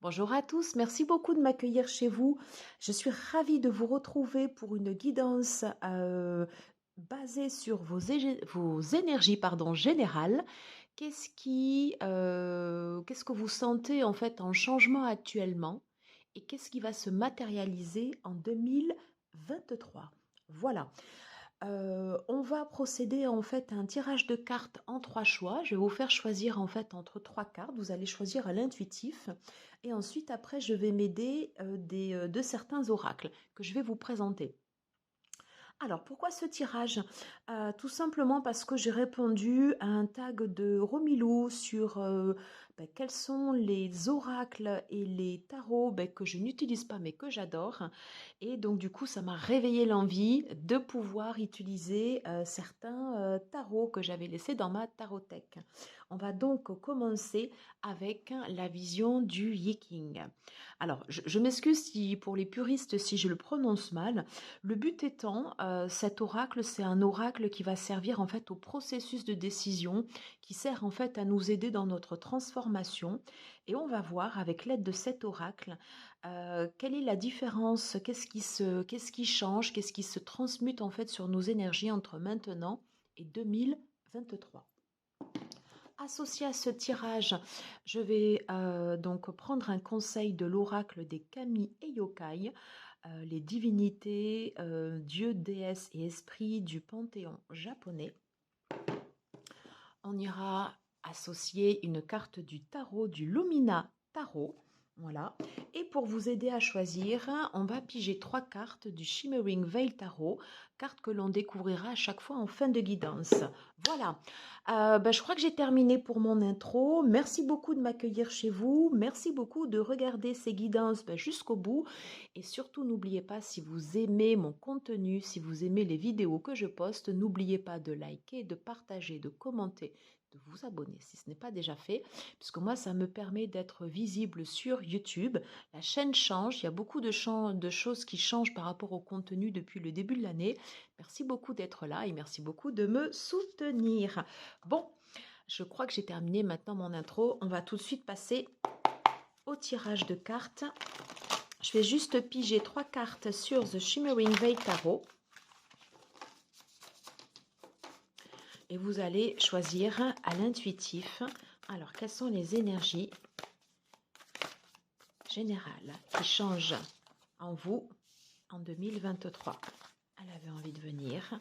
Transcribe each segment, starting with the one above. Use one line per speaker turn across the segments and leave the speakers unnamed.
Bonjour à tous, merci beaucoup de m'accueillir chez vous. Je suis ravie de vous retrouver pour une guidance basée sur vos énergies générales. Qu'est-ce que vous sentez en fait en changement actuellement et qu'est-ce qui va se matérialiser en 2023? Voilà. On va procéder en fait à un tirage de cartes en 3 choix. Je vais vous faire choisir en fait entre 3 cartes. Vous allez choisir à l'intuitif et ensuite après je vais m'aider, de certains oracles que je vais vous présenter. Alors, pourquoi ce tirage? Tout simplement parce que j'ai répondu à un tag de Romilou sur quels sont les oracles et les tarots que je n'utilise pas mais que j'adore. Et donc, du coup, ça m'a réveillé l'envie de pouvoir utiliser certains tarots que j'avais laissés dans ma tarothèque. On va donc commencer avec la vision du Yiking. Alors, je m'excuse si, pour les puristes si je le prononce mal. Le but étant, cet oracle, c'est un oracle qui va servir en fait au processus de décision, qui sert en fait à nous aider dans notre transformation. Et on va voir avec l'aide de cet oracle, quelle est la différence, qu'est-ce qui change, qu'est-ce qui se transmute en fait sur nos énergies entre maintenant et 2023. Associé à ce tirage, je vais donc prendre un conseil de l'oracle des kami et yokai, les divinités, dieux, déesses et esprits du panthéon japonais. On ira associer une carte du tarot du Lumina Tarot. Voilà. Et pour vous aider à choisir, on va piger 3 cartes du Shimmering Veil Tarot, cartes que l'on découvrira à chaque fois en fin de guidance. Voilà. Je crois que j'ai terminé pour mon intro. Merci beaucoup de m'accueillir chez vous. Merci beaucoup de regarder ces guidances jusqu'au bout. Et surtout, n'oubliez pas, si vous aimez mon contenu, si vous aimez les vidéos que je poste, n'oubliez pas de liker, de partager, de commenter, de vous abonner si ce n'est pas déjà fait, puisque moi, ça me permet d'être visible sur YouTube. La chaîne change, il y a beaucoup de choses qui changent par rapport au contenu depuis le début de l'année. Merci beaucoup d'être là et merci beaucoup de me soutenir. Bon, je crois que j'ai terminé maintenant mon intro. On va tout de suite passer au tirage de cartes. Je vais juste piger 3 cartes sur The Shimmering Veil Tarot. Et vous allez choisir à l'intuitif. Alors, quelles sont les énergies générales qui changent en vous en 2023? Elle avait envie de venir.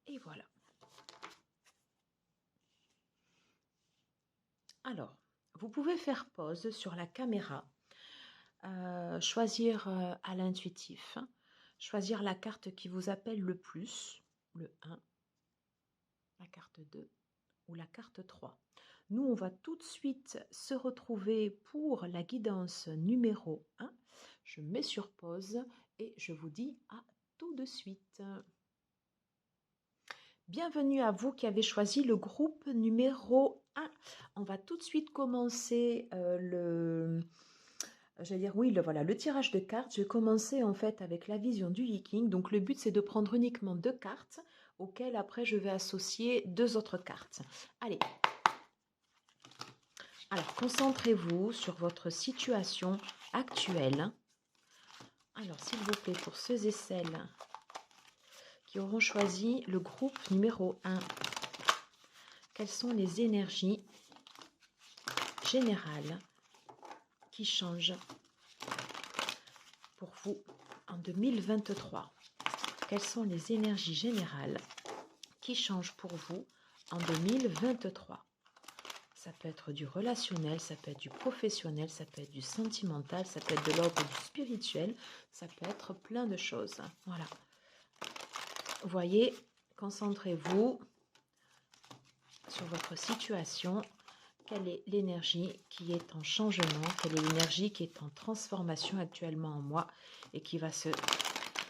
Et voilà. Alors, vous pouvez faire pause sur la caméra, choisir à l'intuitif, choisir la carte qui vous appelle le plus, le 1, la carte 2 ou la carte 3. Nous, on va tout de suite se retrouver pour la guidance numéro 1. Je mets sur pause et je vous dis à tout de suite. Bienvenue à vous qui avez choisi le groupe numéro 1. On va tout de suite commencer le tirage de cartes. Je vais commencer en fait avec la vision du Yiking. Donc le but c'est de prendre uniquement 2 cartes auxquelles après je vais associer 2 autres cartes. Allez. Alors concentrez-vous sur votre situation actuelle. Alors s'il vous plaît, pour ceux et celles qui auront choisi le groupe numéro 1, quelles sont les énergies générales qui changent pour vous en 2023? Quelles sont les énergies générales qui changent pour vous en 2023? Ça peut être du relationnel, ça peut être du professionnel, ça peut être du sentimental, ça peut être de l'ordre du spirituel, ça peut être plein de choses. Voilà. Vous voyez, concentrez-vous sur votre situation. Quelle est l'énergie qui est en changement? Quelle est l'énergie qui est en transformation actuellement en moi et qui va se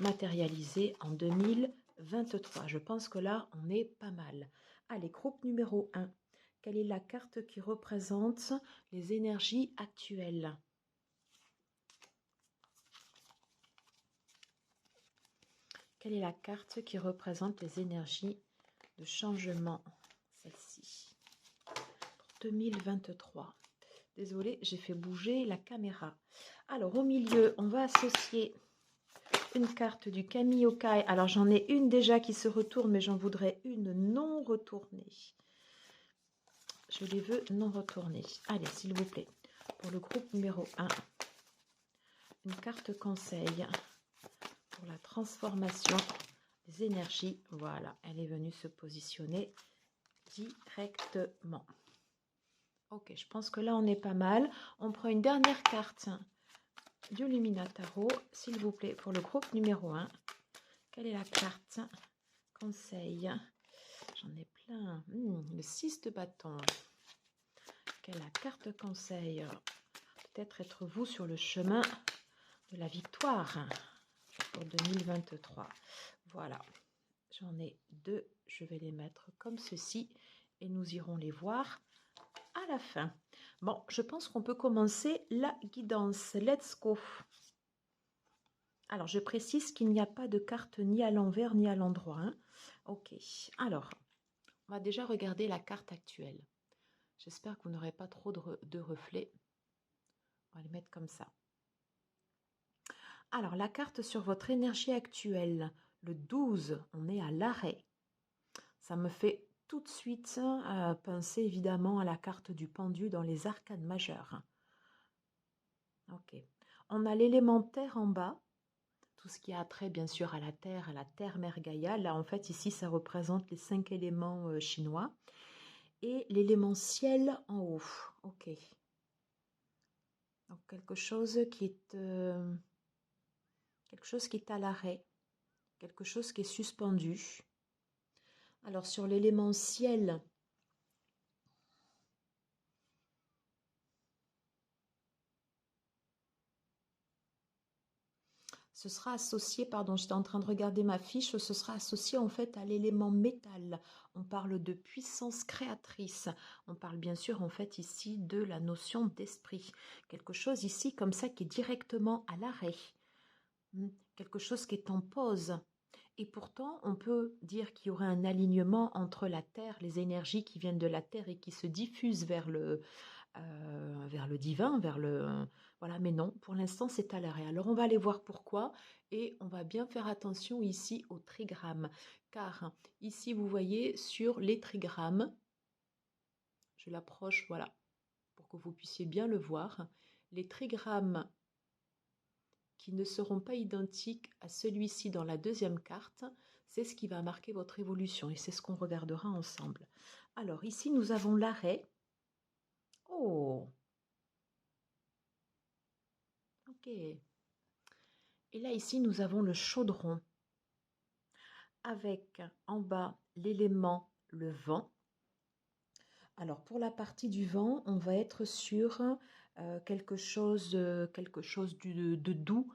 matérialiser en 2023? Je pense que là, on est pas mal. Allez, groupe numéro 1. Quelle est la carte qui représente les énergies actuelles? Quelle est la carte qui représente les énergies de changement? Celle-ci. Pour 2023. Désolée, j'ai fait bouger la caméra. Alors, au milieu, on va associer une carte du Kami-yokai. Alors, j'en ai une déjà qui se retourne, mais j'en voudrais une non retournée. Je les veux non retournées. Allez, s'il vous plaît. Pour le groupe numéro 1, une carte conseil pour la transformation des énergies. Voilà, elle est venue se positionner directement. Ok, je pense que là, on est pas mal. On prend une dernière carte du Luminataro, s'il vous plaît, pour le groupe numéro 1. Quelle est la carte conseil? J'en ai plein. Le 6 de bâton. Quelle est la carte conseil? Peut-être être vous sur le chemin de la victoire pour 2023. Voilà. J'en ai deux. Je vais les mettre comme ceci et nous irons les voir à la fin. Bon, je pense qu'on peut commencer la guidance. Let's go. Alors, je précise qu'il n'y a pas de carte ni à l'envers ni à l'endroit. Hein. Ok. Alors, on va déjà regarder la carte actuelle. J'espère que vous n'aurez pas trop de reflets. On va les mettre comme ça. Alors, la carte sur votre énergie actuelle, le 12, on est à l'arrêt. Ça me fait tout de suite penser évidemment à la carte du pendu dans les arcanes majeures. Ok. On a l'élémentaire en bas, tout ce qui a trait bien sûr à la terre mère Gaïa. Là, en fait, ici, ça représente les 5 éléments chinois. Et l'élément ciel en haut. Ok. Donc, quelque chose qui est à l'arrêt. Quelque chose qui est suspendu. Alors, sur l'élément ciel, ce sera associé, pardon, j'étais en train de regarder ma fiche, ce sera associé en fait à l'élément métal. On parle de puissance créatrice. On parle bien sûr en fait ici de la notion d'esprit. Quelque chose ici comme ça qui est directement à l'arrêt. Quelque chose qui est en pause. Et pourtant, on peut dire qu'il y aurait un alignement entre la Terre, les énergies qui viennent de la Terre et qui se diffusent vers le divin, voilà, mais non, pour l'instant, c'est à l'arrêt. Alors, on va aller voir pourquoi et on va bien faire attention ici au trigramme. Car ici, vous voyez, sur les trigrammes, je l'approche, voilà, pour que vous puissiez bien le voir, les trigrammes qui ne seront pas identiques à celui-ci dans la deuxième carte, c'est ce qui va marquer votre évolution et c'est ce qu'on regardera ensemble. Alors ici, nous avons l'arrêt. Oh, ok. Et là, ici, nous avons le chaudron avec en bas l'élément le vent. Alors pour la partie du vent, on va être sur quelque chose de doux,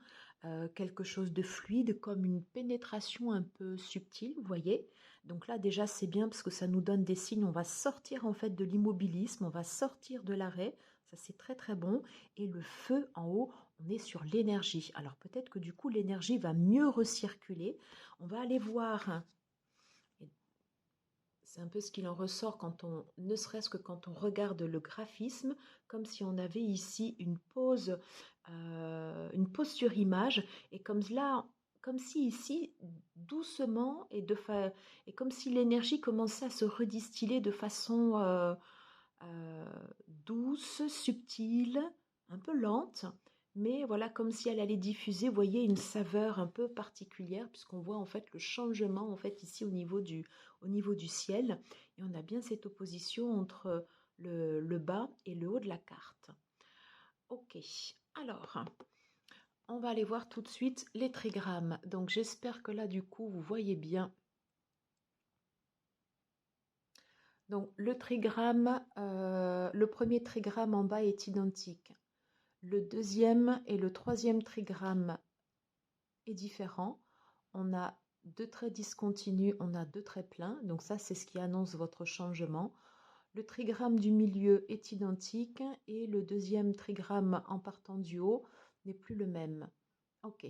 quelque chose de fluide, comme une pénétration un peu subtile, vous voyez. Donc là déjà c'est bien parce que ça nous donne des signes, on va sortir en fait de l'immobilisme, on va sortir de l'arrêt, ça c'est très très bon. Et le feu en haut, on est sur l'énergie. Alors peut-être que du coup l'énergie va mieux recirculer. On va aller voir. C'est un peu ce qu'il en ressort ne serait-ce que quand on regarde le graphisme, comme si on avait ici une pause sur image, et comme si ici, doucement, et comme si l'énergie commençait à se redistiller de façon douce, subtile, un peu lente, mais voilà, comme si elle allait diffuser, vous voyez, une saveur un peu particulière, puisqu'on voit en fait le changement en fait ici au niveau du ciel, et on a bien cette opposition entre le bas et le haut de la carte. Ok, alors, on va aller voir tout de suite les trigrammes. Donc j'espère que là, du coup, vous voyez bien. Donc le trigramme, le premier trigramme en bas est identique. Le deuxième et le troisième trigramme est différent. On a 2 traits discontinus, on a 2 traits pleins. Donc ça, c'est ce qui annonce votre changement. Le trigramme du milieu est identique et le deuxième trigramme en partant du haut n'est plus le même. Ok,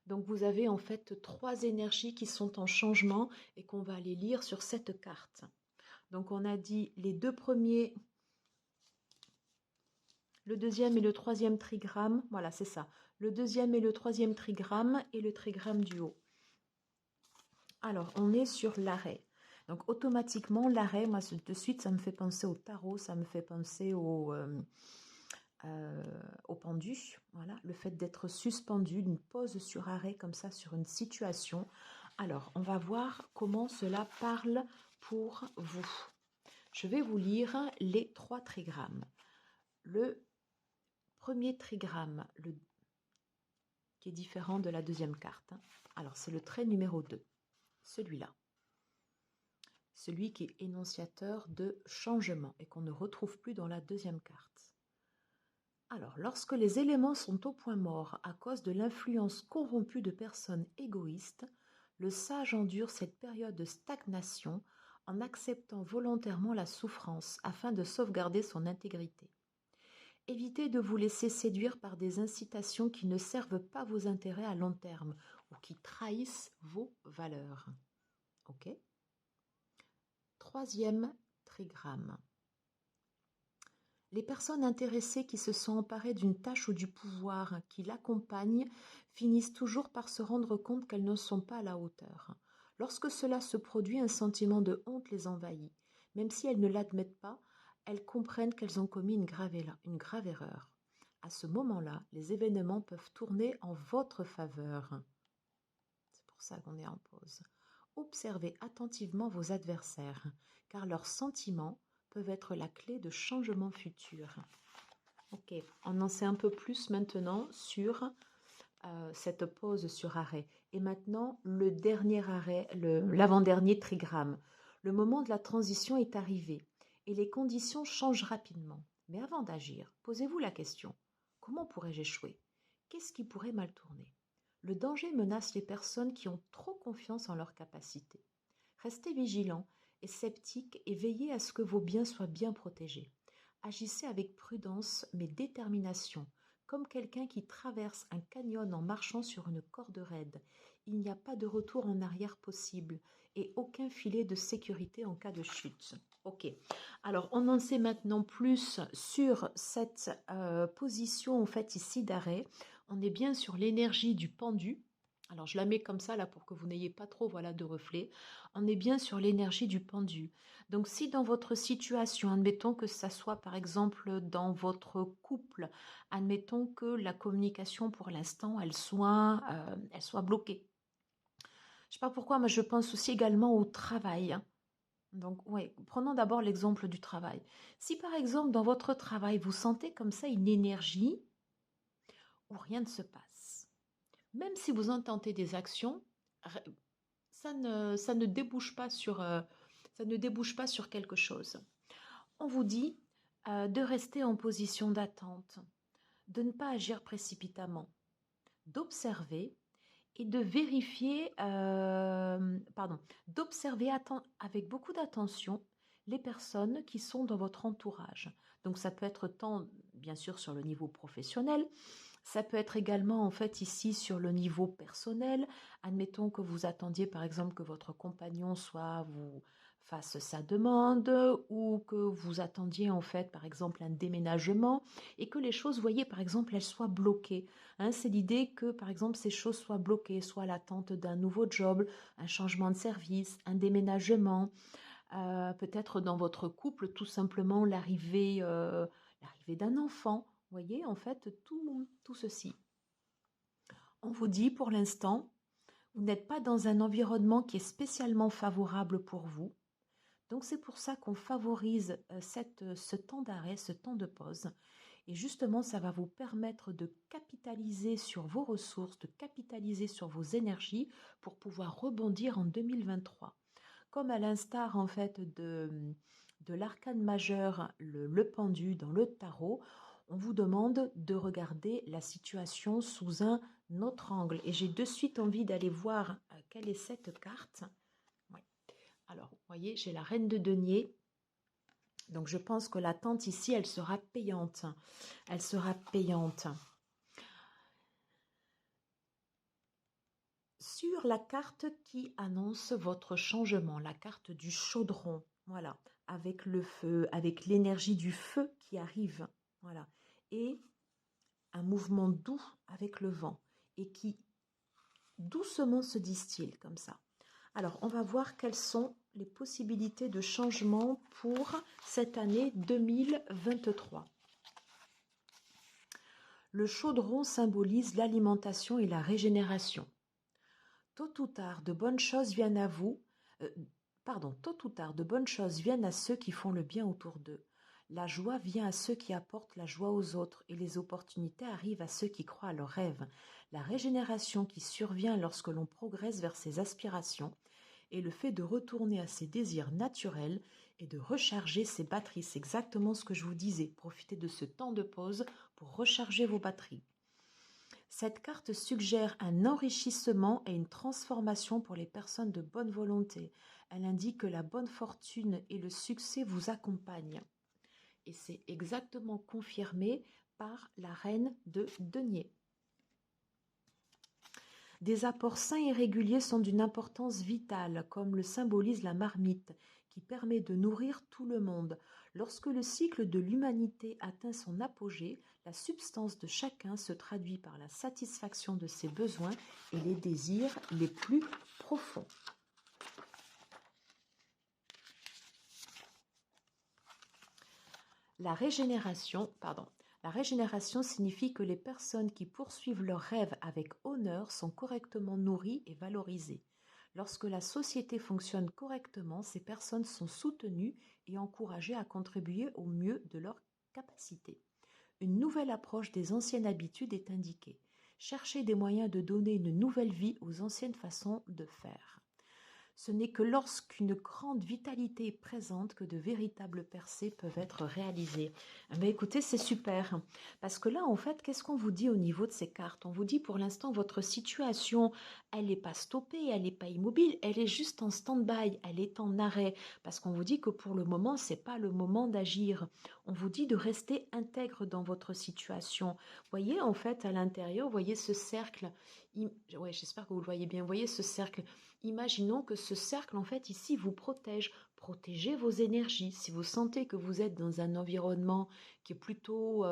donc vous avez en fait 3 énergies qui sont en changement et qu'on va aller lire sur cette carte. Donc on a dit les 2 premiers Le deuxième et le troisième trigramme, voilà, c'est ça. Le deuxième et le troisième trigramme et le trigramme du haut. Alors, on est sur l'arrêt. Donc, automatiquement, l'arrêt, moi, de suite, ça me fait penser au tarot, ça me fait penser au pendu. Voilà, le fait d'être suspendu, une pause sur arrêt, comme ça, sur une situation. Alors, on va voir comment cela parle pour vous. Je vais vous lire les 3 trigrammes. Le premier trigramme, qui est différent de la deuxième carte. Alors, c'est le trait numéro 2, celui-là. Celui qui est énonciateur de changement et qu'on ne retrouve plus dans la deuxième carte. Alors, lorsque les éléments sont au point mort à cause de l'influence corrompue de personnes égoïstes, le sage endure cette période de stagnation en acceptant volontairement la souffrance afin de sauvegarder son intégrité. Évitez de vous laisser séduire par des incitations qui ne servent pas vos intérêts à long terme ou qui trahissent vos valeurs. Ok ? Troisième trigramme. Les personnes intéressées qui se sont emparées d'une tâche ou du pouvoir qui l'accompagnent finissent toujours par se rendre compte qu'elles ne sont pas à la hauteur. Lorsque cela se produit, un sentiment de honte les envahit. Même si elles ne l'admettent pas, elles comprennent qu'elles ont commis une grave erreur. À ce moment-là, les événements peuvent tourner en votre faveur. C'est pour ça qu'on est en pause. Observez attentivement vos adversaires, car leurs sentiments peuvent être la clé de changements futurs. Ok, on en sait un peu plus maintenant sur cette pause sur arrêt. Et maintenant, le dernier arrêt, l'avant-dernier trigramme. Le moment de la transition est arrivé et les conditions changent rapidement. Mais avant d'agir, posez-vous la question, comment pourrais-je échouer? Qu'est-ce qui pourrait mal tourner? Le danger menace les personnes qui ont trop confiance en leurs capacités. Restez vigilants et sceptiques et veillez à ce que vos biens soient bien protégés. Agissez avec prudence mais détermination, comme quelqu'un qui traverse un canyon en marchant sur une corde raide. Il n'y a pas de retour en arrière possible et aucun filet de sécurité en cas de chute. Ok, alors on en sait maintenant plus sur cette position en fait ici d'arrêt. On est bien sur l'énergie du pendu. Alors je la mets comme ça là pour que vous n'ayez pas trop de reflets. On est bien sur l'énergie du pendu. Donc si dans votre situation, admettons que ça soit par exemple dans votre couple, admettons que la communication pour l'instant elle soit bloquée. Je ne sais pas pourquoi, mais je pense aussi également au travail. Donc oui, prenons d'abord l'exemple du travail. Si par exemple dans votre travail vous sentez comme ça une énergie où rien ne se passe, même si vous intentez des actions, ça ne débouche pas sur quelque chose. On vous dit de rester en position d'attente, de ne pas agir précipitamment, d'observer et de vérifier, d'observer avec beaucoup d'attention les personnes qui sont dans votre entourage. Donc ça peut être tant, bien sûr, sur le niveau professionnel, ça peut être également en fait ici sur le niveau personnel. Admettons que vous attendiez par exemple que votre compagnon vous fasse sa demande ou que vous attendiez en fait par exemple un déménagement et que les choses, vous voyez par exemple, elles soient bloquées. Hein, c'est l'idée que par exemple ces choses soient bloquées, soit l'attente d'un nouveau job, un changement de service, un déménagement, peut-être dans votre couple tout simplement l'arrivée d'un enfant. Vous voyez, en fait, tout ceci. On vous dit pour l'instant, vous n'êtes pas dans un environnement qui est spécialement favorable pour vous. Donc c'est pour ça qu'on favorise ce temps d'arrêt, ce temps de pause. Et justement, ça va vous permettre de capitaliser sur vos ressources, de capitaliser sur vos énergies pour pouvoir rebondir en 2023. Comme à l'instar en fait de l'arcane majeur, le pendu dans le tarot, on vous demande de regarder la situation sous un autre angle. Et j'ai de suite envie d'aller voir quelle est cette carte. Oui. Alors, vous voyez, j'ai la reine de denier. Donc, je pense que l'attente ici, elle sera payante. Elle sera payante. Sur la carte qui annonce votre changement, la carte du chaudron, voilà, avec le feu, avec l'énergie du feu qui arrive, voilà. et un mouvement doux avec le vent et qui doucement se distille comme ça. Alors, on va voir quelles sont les possibilités de changement pour cette année 2023. Le chaudron symbolise l'alimentation et la régénération. Tôt ou tard, de bonnes choses viennent à vous. Tôt ou tard, de bonnes choses viennent à ceux qui font le bien autour d'eux. La joie vient à ceux qui apportent la joie aux autres et les opportunités arrivent à ceux qui croient à leurs rêves. La régénération qui survient lorsque l'on progresse vers ses aspirations et le fait de retourner à ses désirs naturels et de recharger ses batteries. C'est exactement ce que je vous disais. Profitez de ce temps de pause pour recharger vos batteries. Cette carte suggère un enrichissement et une transformation pour les personnes de bonne volonté. Elle indique que la bonne fortune et le succès vous accompagnent. Et c'est exactement confirmé par la reine de denier. Des apports sains et réguliers sont d'une importance vitale, comme le symbolise la marmite, qui permet de nourrir tout le monde. Lorsque le cycle de l'humanité atteint son apogée, la substance de chacun se traduit par la satisfaction de ses besoins et les désirs les plus profonds. La régénération signifie que les personnes qui poursuivent leurs rêves avec honneur sont correctement nourries et valorisées. Lorsque la société fonctionne correctement, ces personnes sont soutenues et encouragées à contribuer au mieux de leurs capacités. Une nouvelle approche des anciennes habitudes est indiquée. Cherchez des moyens de donner une nouvelle vie aux anciennes façons de faire. Ce n'est que lorsqu'une grande vitalité est présente que de véritables percées peuvent être réalisées. Mais écoutez, c'est super. Parce que là, en fait, qu'est-ce qu'on vous dit au niveau de ces cartes? On vous dit pour l'instant, votre situation, elle n'est pas stoppée, elle n'est pas immobile, elle est juste en stand-by, elle est en arrêt. Parce qu'on vous dit que pour le moment, ce n'est pas le moment d'agir. On vous dit de rester intègre dans votre situation. Voyez, en fait, à l'intérieur, voyez ce cercle. Ouais, j'espère que vous le voyez bien. Voyez ce cercle. Imaginons que ce cercle, en fait, ici, vous protège. Protégez vos énergies. Si vous sentez que vous êtes dans un environnement qui est plutôt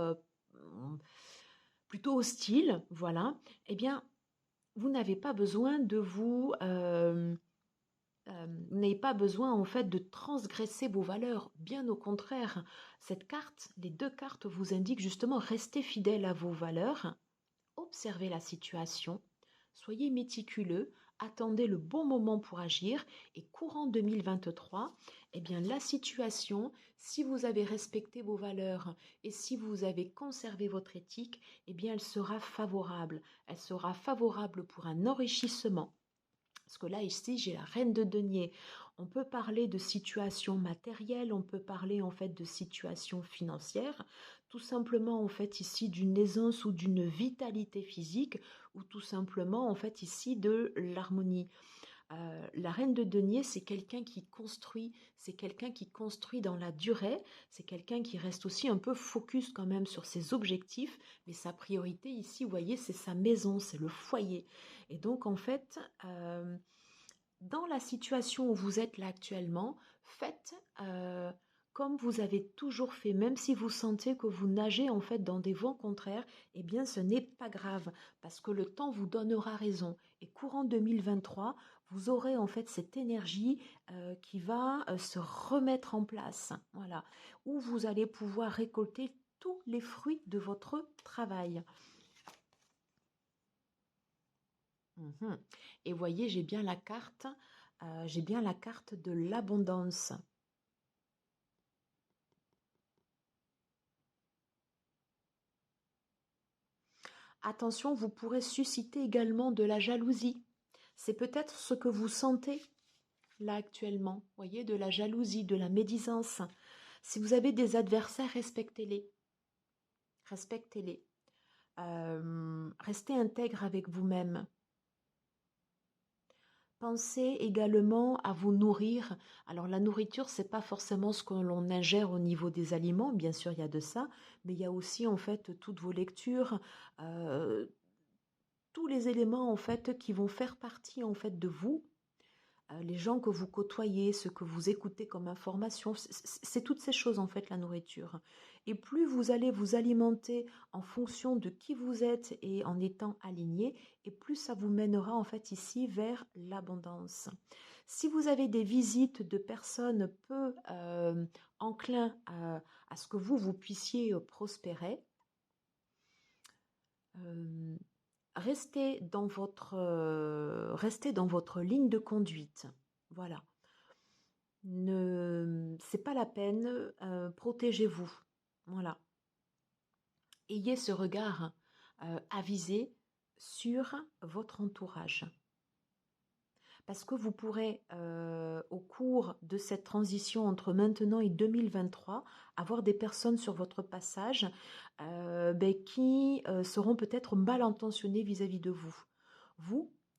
hostile, voilà, eh bien, vous n'avez pas besoin de vous n'avez pas besoin en fait de transgresser vos valeurs, bien au contraire. Cette carte, les deux cartes vous indiquent justement restez fidèle à vos valeurs, observez la situation, soyez méticuleux, attendez le bon moment pour agir et courant 2023, eh bien la situation, si vous avez respecté vos valeurs et si vous avez conservé votre éthique, eh bien elle sera favorable. Elle sera favorable pour un enrichissement. Parce que là, ici, j'ai la reine de denier. On peut parler de situation matérielle, on peut parler en fait de situation financière, tout simplement en fait ici d'une aisance ou d'une vitalité physique, ou tout simplement en fait ici de l'harmonie. La reine de denier, c'est quelqu'un qui construit, dans la durée, c'est quelqu'un qui reste aussi un peu focus quand même sur ses objectifs, mais sa priorité ici, vous voyez, c'est sa maison, c'est le foyer. Et donc en fait, dans la situation où vous êtes là actuellement, faites comme vous avez toujours fait, même si vous sentez que vous nagez en fait dans des vents contraires, eh bien ce n'est pas grave parce que le temps vous donnera raison. Et courant 2023, vous aurez en fait cette énergie qui va se remettre en place, voilà, où vous allez pouvoir récolter tous les fruits de votre travail. Et voyez, j'ai bien la carte de l'abondance. Attention, vous pourrez susciter également de la jalousie. C'est peut-être ce que vous sentez là actuellement. Voyez, de la jalousie, de la médisance. Si vous avez des adversaires, respectez-les. Respectez-les. Restez intègre avec vous-même. Pensez également à vous nourrir. Alors la nourriture, c'est pas forcément ce que l'on ingère au niveau des aliments, bien sûr il y a de ça, mais il y a aussi en fait toutes vos lectures, tous les éléments en fait qui vont faire partie en fait de vous, les gens que vous côtoyez, ce que vous écoutez comme information. C'est toutes ces choses en fait la nourriture. Et plus vous allez vous alimenter en fonction de qui vous êtes et en étant aligné, et plus ça vous mènera en fait ici vers l'abondance. Si vous avez des visites de personnes peu enclins à ce que vous puissiez prospérer, restez dans votre ligne de conduite. Voilà. C'est pas la peine, protégez-vous. Voilà. Ayez ce regard avisé sur votre entourage. Parce que vous pourrez, au cours de cette transition entre maintenant et 2023, avoir des personnes sur votre passage qui seront peut-être mal intentionnées vis-à-vis de vous.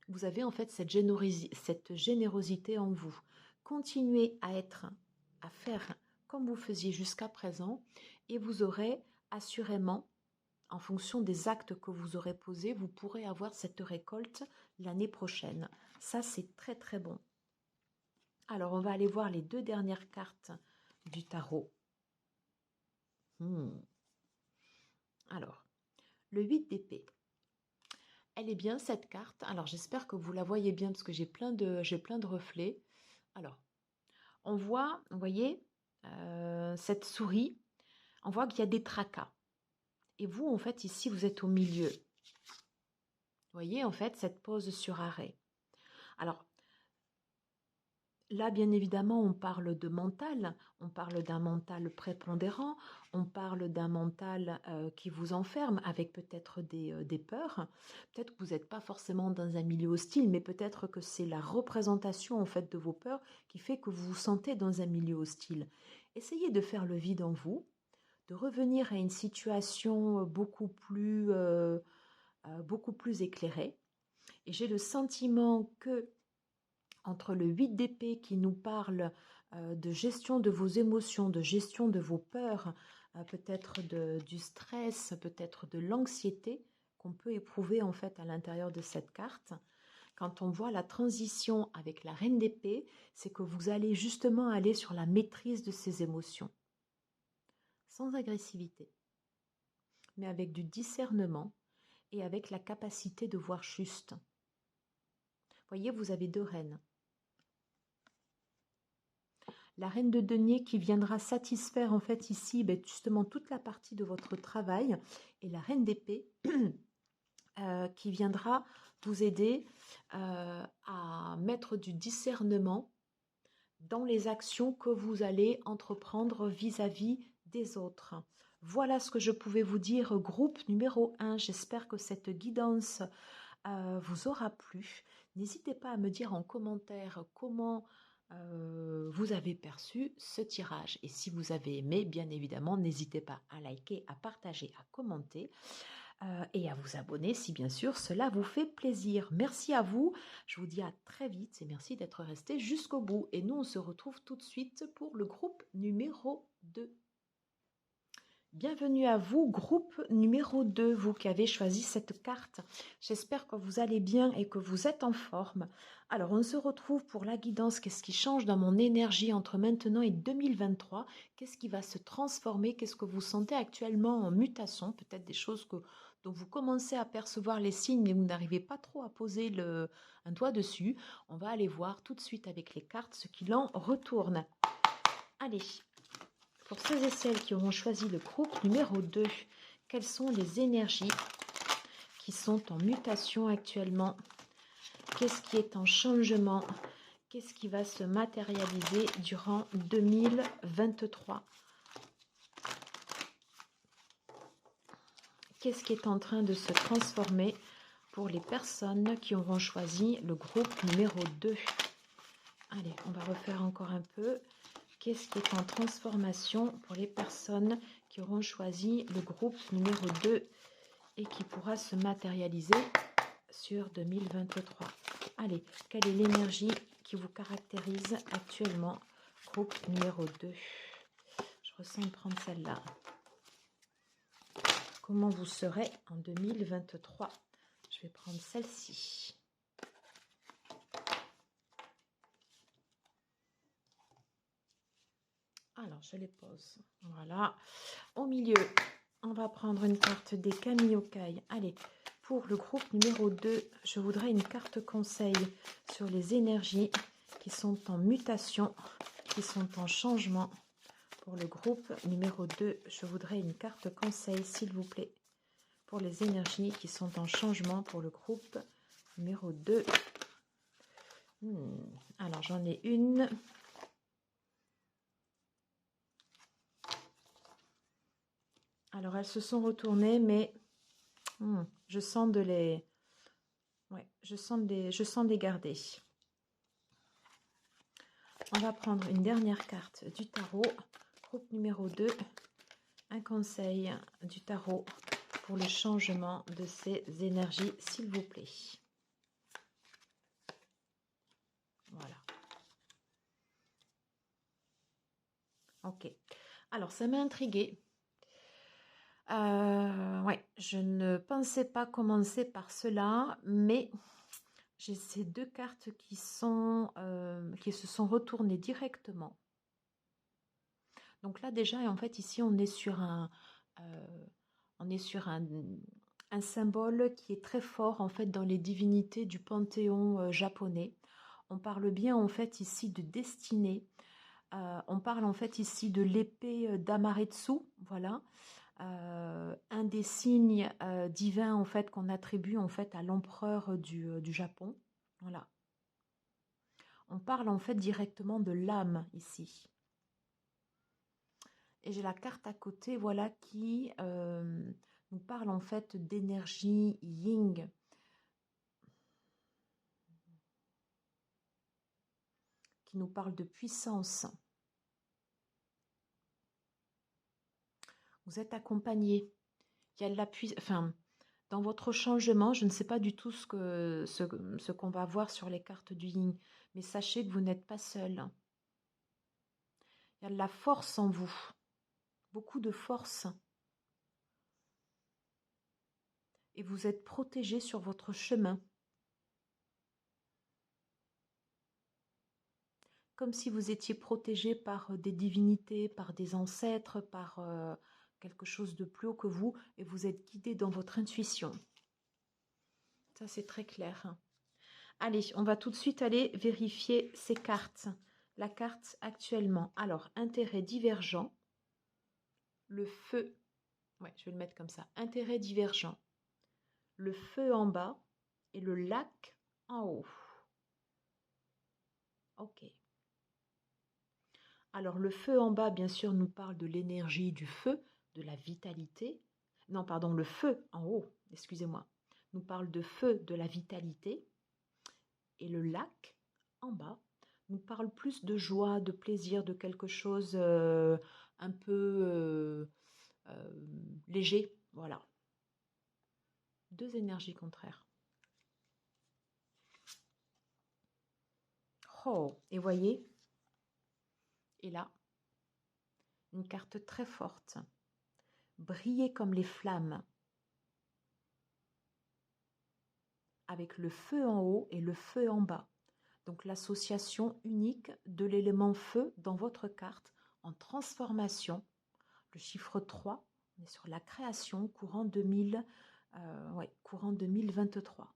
Vous avez en fait cette générosité en vous. Continuez à faire comme vous faisiez jusqu'à présent, et vous aurez assurément, en fonction des actes que vous aurez posés, vous pourrez avoir cette récolte l'année prochaine. Ça, c'est très très bon. Alors, on va aller voir les 2 dernières cartes du tarot. Alors, le 8 d'épée. Elle est bien cette carte. Alors, j'espère que vous la voyez bien parce que j'ai plein de reflets. Alors, on voit, vous voyez, cette souris. On voit qu'il y a des tracas. Et vous, en fait, ici, vous êtes au milieu. Vous voyez, en fait, cette pose sur arrêt. Alors, là, bien évidemment, on parle de mental, on parle d'un mental prépondérant, on parle d'un mental qui vous enferme avec peut-être des peurs. Peut-être que vous n'êtes pas forcément dans un milieu hostile, mais peut-être que c'est la représentation en fait de vos peurs qui fait que vous vous sentez dans un milieu hostile. Essayez de faire le vide en vous, de revenir à une situation beaucoup plus éclairée. Et j'ai le sentiment que entre le 8 d'épée qui nous parle de gestion de vos émotions, de gestion de vos peurs, peut-être du stress, peut-être de l'anxiété qu'on peut éprouver en fait à l'intérieur de cette carte. Quand on voit la transition avec la reine d'épée, c'est que vous allez justement aller sur la maîtrise de ces émotions. Sans agressivité, mais avec du discernement et avec la capacité de voir juste. Voyez, vous avez 2 reines. La reine de denier qui viendra satisfaire en fait ici justement toute la partie de votre travail, et la reine d'épée qui viendra vous aider à mettre du discernement dans les actions que vous allez entreprendre vis-à-vis des autres. Voilà ce que je pouvais vous dire, groupe numéro 1. J'espère que cette guidance vous aura plu. N'hésitez pas à me dire en commentaire comment vous avez perçu ce tirage. Et si vous avez aimé, bien évidemment, n'hésitez pas à liker, à partager, à commenter et à vous abonner si bien sûr cela vous fait plaisir. Merci à vous, je vous dis à très vite et merci d'être resté jusqu'au bout. Et nous, on se retrouve tout de suite pour le groupe numéro 2. Bienvenue à vous, groupe numéro 2, vous qui avez choisi cette carte. J'espère que vous allez bien et que vous êtes en forme. Alors, on se retrouve pour la guidance. Qu'est-ce qui change dans mon énergie entre maintenant et 2023? Qu'est-ce qui va se transformer? Qu'est-ce que vous sentez actuellement en mutation? Peut-être des choses dont vous commencez à percevoir les signes, mais vous n'arrivez pas trop à poser un doigt dessus. On va aller voir tout de suite avec les cartes ce qu'il en retourne. Allez. Pour ceux et celles qui auront choisi le groupe numéro 2, quelles sont les énergies qui sont en mutation actuellement? Qu'est-ce qui est en changement? Qu'est-ce qui va se matérialiser durant 2023? Qu'est-ce qui est en train de se transformer pour les personnes qui auront choisi le groupe numéro 2? Allez, on va refaire encore un peu. Qu'est-ce qui est en transformation pour les personnes qui auront choisi le groupe numéro 2 et qui pourra se matérialiser sur 2023? Allez, quelle est l'énergie qui vous caractérise actuellement, groupe numéro 2? Je ressens prendre celle-là. Comment vous serez en 2023? Je vais prendre celle-ci. Alors, je les pose. Voilà. Au milieu, on va prendre une carte des Kami Yokai. Allez, pour le groupe numéro 2, je voudrais une carte conseil sur les énergies qui sont en mutation, qui sont en changement. Pour le groupe numéro 2, je voudrais une carte conseil, s'il vous plaît, pour les énergies qui sont en changement pour le groupe numéro 2. Alors, j'en ai une. Alors, elles se sont retournées, mais je sens de les... Ouais, je sens des garder. On va prendre une dernière carte du tarot. Groupe numéro 2. Un conseil du tarot pour le changement de ces énergies, s'il vous plaît. Voilà. Ok. Alors, ça m'a intriguée. Ouais, je ne pensais pas commencer par cela, mais j'ai ces deux cartes qui se sont retournées directement. Donc là déjà, en fait, ici, on est sur un symbole qui est très fort en fait dans les divinités du panthéon japonais. On parle bien en fait ici de destinée. On parle en fait ici de l'épée d'Amaretsu, voilà. Un des signes divins en fait qu'on attribue en fait à l'empereur du Japon. Voilà. On parle en fait directement de l'âme ici. Et j'ai la carte à côté, voilà, qui nous parle en fait d'énergie yin. Qui nous parle de puissance. Vous êtes accompagné. Il y a de la puissance. Enfin, dans votre changement, je ne sais pas du tout ce qu'on va voir sur les cartes du yin, mais sachez que vous n'êtes pas seul. Il y a de la force en vous. Beaucoup de force. Et vous êtes protégé sur votre chemin. Comme si vous étiez protégé par des divinités, par des ancêtres, par quelque chose de plus haut que vous, et vous êtes guidé dans votre intuition. Ça, c'est très clair. Allez, on va tout de suite aller vérifier ces cartes. La carte actuellement. Alors, intérêt divergent. Le feu. Ouais, je vais le mettre comme ça. Intérêt divergent. Le feu en bas et le lac en haut. Ok. Alors, le feu en bas, bien sûr, nous parle de l'énergie du feu, de la vitalité. Non, pardon, le feu en haut, excusez-moi, nous parle de feu, de la vitalité. Et le lac en bas nous parle plus de joie, de plaisir, de quelque chose un peu léger. Voilà. Deux énergies contraires. Oh, et voyez, et là, une carte très forte. Briller comme les flammes. Avec le feu en haut et le feu en bas. Donc l'association unique de l'élément feu dans votre carte en transformation. Le chiffre 3, on est sur la création courant 2023.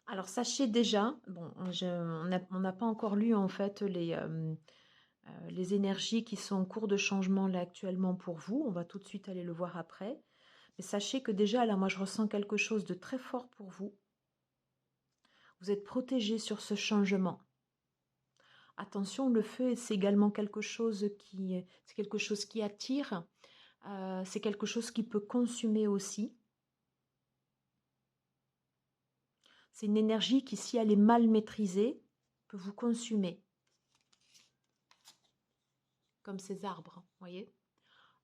Alors sachez déjà, bon, on n'a pas encore lu en fait les énergies qui sont en cours de changement là actuellement pour vous. On va tout de suite aller le voir après. Mais sachez que déjà là, moi je ressens quelque chose de très fort pour vous. Vous êtes protégé sur ce changement. Attention, le feu, c'est également quelque chose qui attire. C'est quelque chose qui peut consumer aussi. C'est une énergie qui, si elle est mal maîtrisée, peut vous consumer. Comme ces arbres, voyez.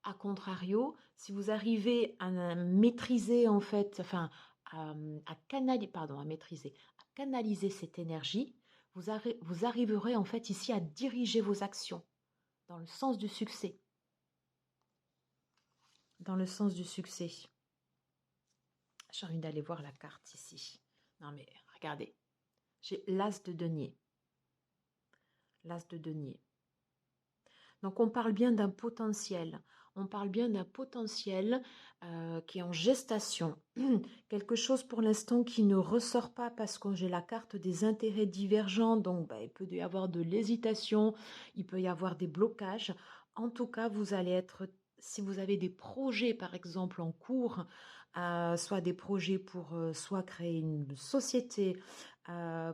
A contrario, si vous arrivez à maîtriser en fait, enfin à canaliser cette énergie, vous arriverez en fait ici à diriger vos actions dans le sens du succès. Dans le sens du succès. J'ai envie d'aller voir la carte ici. Non mais regardez, j'ai l'as de denier. l'as de denier. Donc on parle bien d'un potentiel. On parle bien d'un potentiel qui est en gestation. Quelque chose pour l'instant qui ne ressort pas parce que j'ai la carte des intérêts divergents. Donc il peut y avoir de l'hésitation, il peut y avoir des blocages. En tout cas, vous allez être, si vous avez des projets par exemple en cours, soit des projets pour soit créer une société,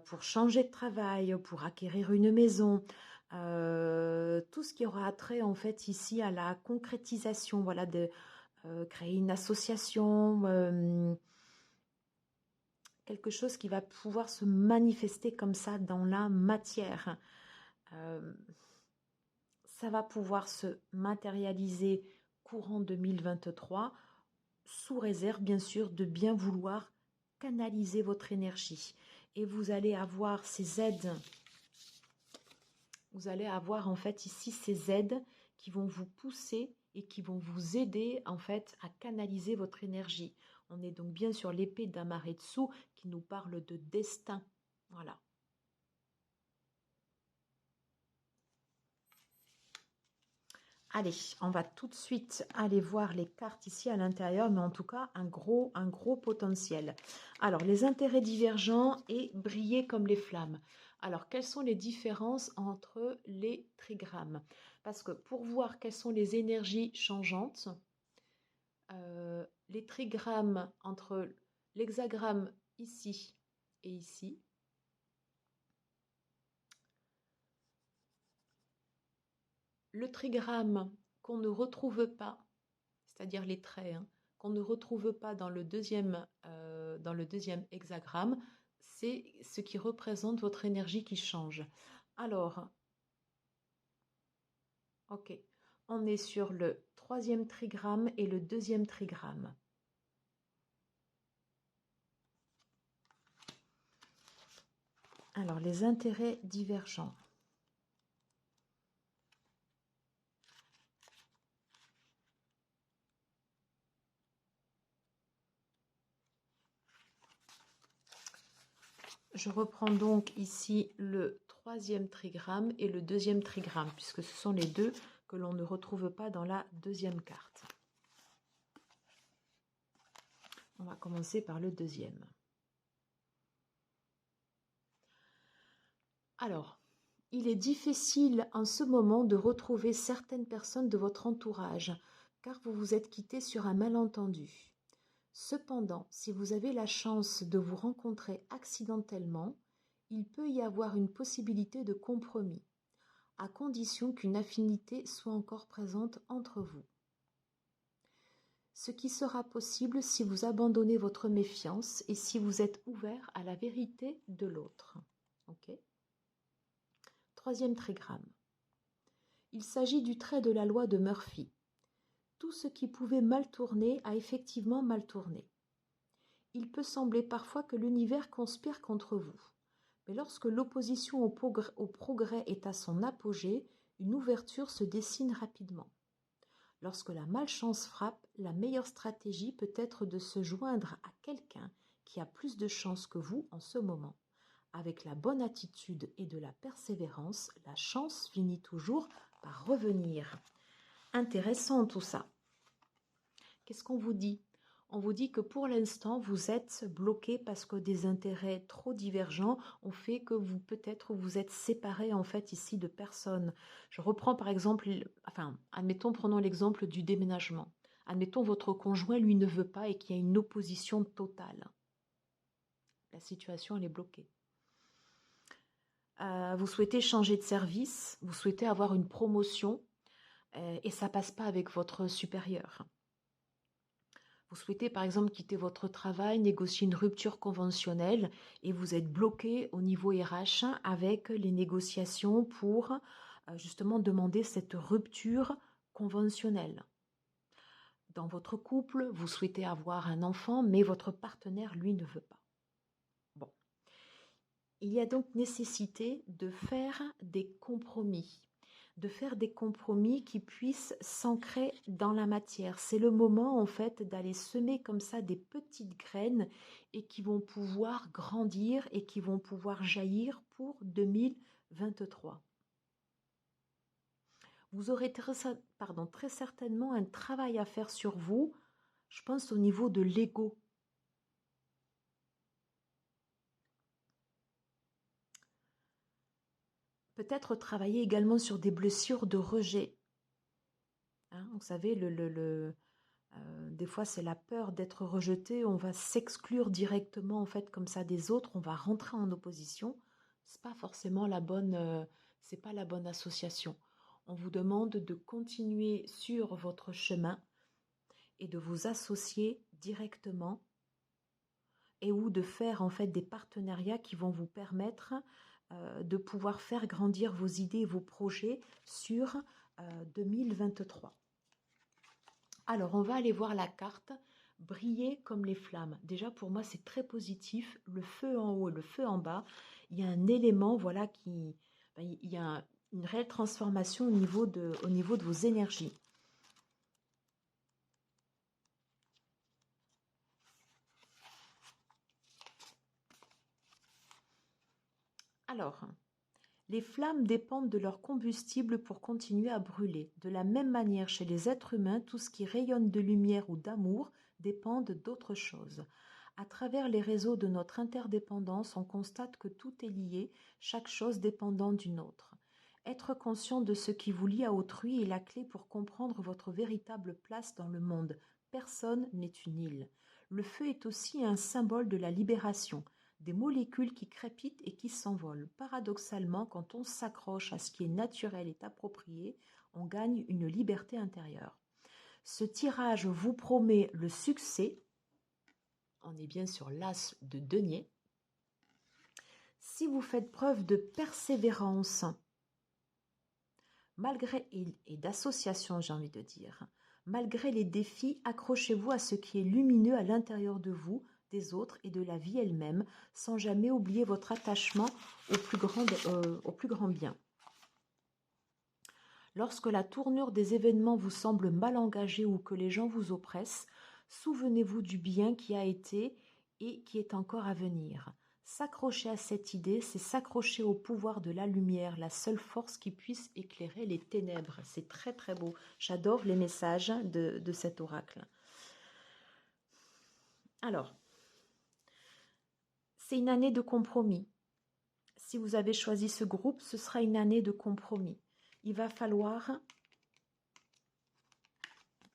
pour changer de travail, pour acquérir une maison, tout ce qui aura trait en fait ici à la concrétisation, voilà, de créer une association, quelque chose qui va pouvoir se manifester comme ça dans la matière. Ça va pouvoir se matérialiser courant 2023, sous réserve bien sûr de bien vouloir canaliser votre énergie. Et vous allez avoir ces aides. Vous allez avoir en fait ici ces aides qui vont vous pousser et qui vont vous aider en fait à canaliser votre énergie. On est donc bien sur l'épée d'Amaretsu qui nous parle de destin. Voilà. Allez, on va tout de suite aller voir les cartes ici à l'intérieur, mais en tout cas, un gros potentiel. Alors, les intérêts divergents et briller comme les flammes. Alors, quelles sont les différences entre les trigrammes? Parce que pour voir quelles sont les énergies changeantes, les trigrammes entre l'hexagramme ici et ici, le trigramme qu'on ne retrouve pas, c'est-à-dire les traits, hein, qu'on ne retrouve pas dans le deuxième hexagramme, c'est ce qui représente votre énergie qui change. Alors, ok, on est sur le troisième trigramme et le deuxième trigramme. Alors, les intérêts divergents. Je reprends donc ici le troisième trigramme et le deuxième trigramme, puisque ce sont les deux que l'on ne retrouve pas dans la deuxième carte. On va commencer par le deuxième. Alors, il est difficile en ce moment de retrouver certaines personnes de votre entourage, car vous vous êtes quittés sur un malentendu. Cependant, si vous avez la chance de vous rencontrer accidentellement, il peut y avoir une possibilité de compromis, à condition qu'une affinité soit encore présente entre vous. Ce qui sera possible si vous abandonnez votre méfiance et si vous êtes ouvert à la vérité de l'autre. Okay. Troisième trigramme. Il s'agit du trait de la loi de Murphy. Tout ce qui pouvait mal tourner a effectivement mal tourné. Il peut sembler parfois que l'univers conspire contre vous. Mais lorsque l'opposition au progrès est à son apogée, une ouverture se dessine rapidement. Lorsque la malchance frappe, la meilleure stratégie peut être de se joindre à quelqu'un qui a plus de chance que vous en ce moment. Avec la bonne attitude et de la persévérance, la chance finit toujours par revenir. Intéressant tout ça. Qu'est-ce qu'on vous dit? On vous dit que pour l'instant, vous êtes bloqué parce que des intérêts trop divergents ont fait que peut-être vous êtes séparés en fait ici de personnes. Je reprends par exemple, admettons, prenons l'exemple du déménagement. Admettons, votre conjoint, lui, ne veut pas et qu'il y a une opposition totale. La situation, elle est bloquée. Vous souhaitez changer de service, vous souhaitez avoir une promotion et ça passe pas avec votre supérieur. Vous souhaitez par exemple quitter votre travail, négocier une rupture conventionnelle et vous êtes bloqué au niveau RH avec les négociations pour justement demander cette rupture conventionnelle. Dans votre couple, vous souhaitez avoir un enfant, mais votre partenaire, lui, ne veut pas. Bon. Il y a donc nécessité de faire des compromis. De faire des compromis qui puissent s'ancrer dans la matière. C'est le moment en fait d'aller semer comme ça des petites graines et qui vont pouvoir grandir et qui vont pouvoir jaillir pour 2023. Vous aurez très certainement un travail à faire sur vous, je pense au niveau de l'ego. Peut-être travailler également sur des blessures de rejet. Hein, vous savez, des fois c'est la peur d'être rejeté, on va s'exclure directement en fait comme ça des autres, on va rentrer en opposition. C'est pas forcément c'est pas la bonne association. On vous demande de continuer sur votre chemin et de vous associer directement et ou de faire en fait des partenariats qui vont vous permettre de pouvoir faire grandir vos idées et vos projets sur 2023. Alors, on va aller voir la carte briller comme les flammes. Déjà, pour moi, c'est très positif. Le feu en haut et le feu en bas. Il y a un élément, voilà, il y a une réelle transformation au niveau de vos énergies. Alors, les flammes dépendent de leur combustible pour continuer à brûler. De la même manière, chez les êtres humains, tout ce qui rayonne de lumière ou d'amour dépend d'autre chose. À travers les réseaux de notre interdépendance, on constate que tout est lié, chaque chose dépendant d'une autre. Être conscient de ce qui vous lie à autrui est la clé pour comprendre votre véritable place dans le monde. Personne n'est une île. Le feu est aussi un symbole de la libération. Des molécules qui crépitent et qui s'envolent. Paradoxalement, quand on s'accroche à ce qui est naturel et approprié, on gagne une liberté intérieure. Ce tirage vous promet le succès. On est bien sur l'as de denier. Si vous faites preuve de persévérance, malgré et d'association, j'ai envie de dire, malgré les défis, accrochez-vous à ce qui est lumineux à l'intérieur de vous, des autres et de la vie elle-même, sans jamais oublier votre attachement au plus grand bien. Lorsque la tournure des événements vous semble mal engagée ou que les gens vous oppressent, souvenez-vous du bien qui a été et qui est encore à venir. S'accrocher à cette idée, c'est s'accrocher au pouvoir de la lumière, la seule force qui puisse éclairer les ténèbres. C'est très très beau. J'adore les messages de cet oracle. Alors, c'est une année de compromis. Si vous avez choisi ce groupe, ce sera une année de compromis. Il va falloir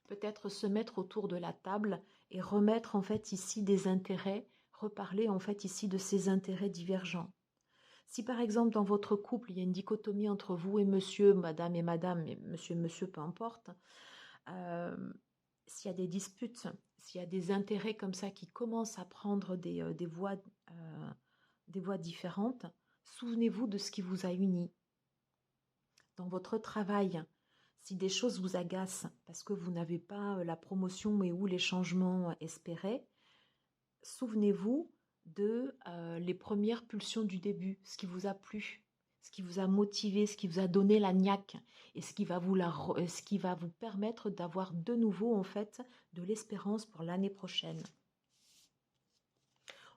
peut-être se mettre autour de la table et remettre en fait ici des intérêts, reparler en fait ici de ces intérêts divergents. Si par exemple dans votre couple il y a une dichotomie entre vous et monsieur, madame et madame, et monsieur, peu importe, s'il y a des disputes, s'il y a des intérêts comme ça qui commencent à prendre des voies différentes, souvenez-vous de ce qui vous a unis. Dans votre travail, si des choses vous agacent parce que vous n'avez pas la promotion et ou les changements espérés, souvenez-vous de les premières pulsions du début, ce qui vous a plu, ce qui vous a motivé, ce qui vous a donné la niaque et ce qui va vous permettre d'avoir de nouveau en fait de l'espérance pour l'année prochaine.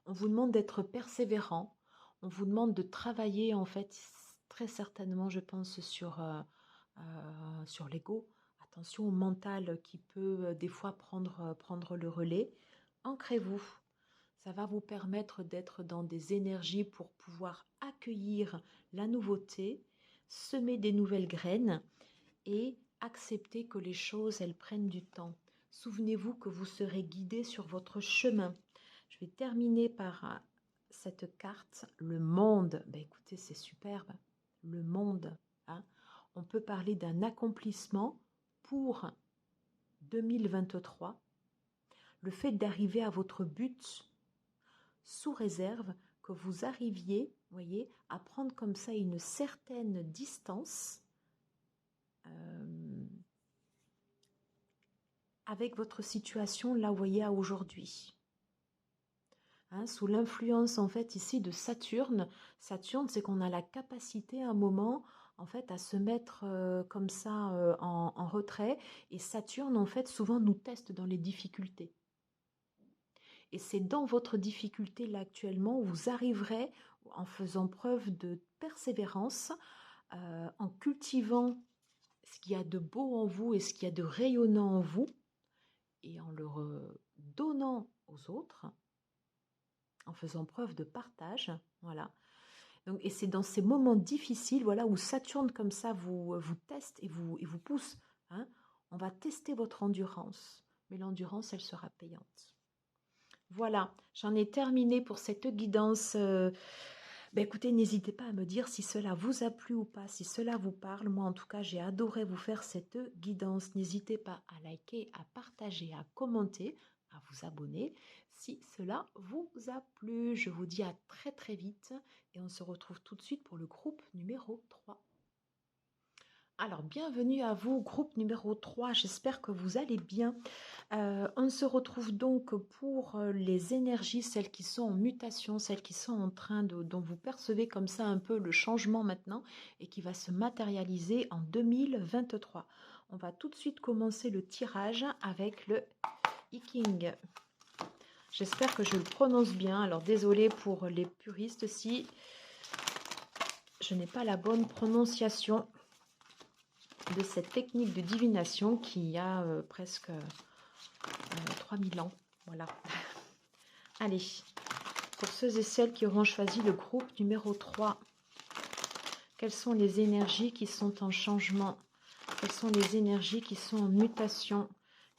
On vous demande d'être persévérant, on vous demande de travailler en fait très certainement, je pense, sur l'ego. Attention au mental qui peut des fois prendre le relais. Ancrez-vous. Ça va vous permettre d'être dans des énergies pour pouvoir accueillir la nouveauté, semer des nouvelles graines et accepter que les choses, elles prennent du temps. Souvenez-vous que vous serez guidé sur votre chemin. Je vais terminer par cette carte, le monde. Ben écoutez, c'est superbe. Le monde. Hein. On peut parler d'un accomplissement pour 2023. Le fait d'arriver à votre but sous réserve que vous arriviez, voyez, à prendre comme ça une certaine distance avec votre situation là, vous voyez, à aujourd'hui. Hein, sous l'influence en fait ici de Saturne. Saturne, c'est qu'on a la capacité à un moment en fait à se mettre comme ça en retrait. Et Saturne en fait souvent nous teste dans les difficultés. Et c'est dans votre difficulté là actuellement où vous arriverez en faisant preuve de persévérance, en cultivant ce qu'il y a de beau en vous et ce qu'il y a de rayonnant en vous, et en le donnant aux autres, en faisant preuve de partage, voilà. Donc, et c'est dans ces moments difficiles, voilà, où Saturne comme ça vous teste et vous pousse, hein. On va tester votre endurance, mais l'endurance, elle sera payante. Voilà, j'en ai terminé pour cette guidance. Écoutez, n'hésitez pas à me dire si cela vous a plu ou pas, si cela vous parle. Moi, en tout cas, j'ai adoré vous faire cette guidance. N'hésitez pas à liker, à partager, à commenter, à vous abonner si cela vous a plu. Je vous dis à très très vite et on se retrouve tout de suite pour le groupe numéro 3. Alors, bienvenue à vous, groupe numéro 3, j'espère que vous allez bien. On se retrouve donc pour les énergies, celles qui sont en mutation, celles qui sont en train dont vous percevez comme ça un peu le changement maintenant et qui va se matérialiser en 2023. On va tout de suite commencer le tirage avec le Iking. J'espère que je le prononce bien, alors désolé pour les puristes si je n'ai pas la bonne prononciation de cette technique de divination qui a presque 3000 ans. Voilà. Allez, pour ceux et celles qui auront choisi le groupe numéro 3, quelles sont les énergies qui sont en changement? Quelles sont les énergies qui sont en mutation?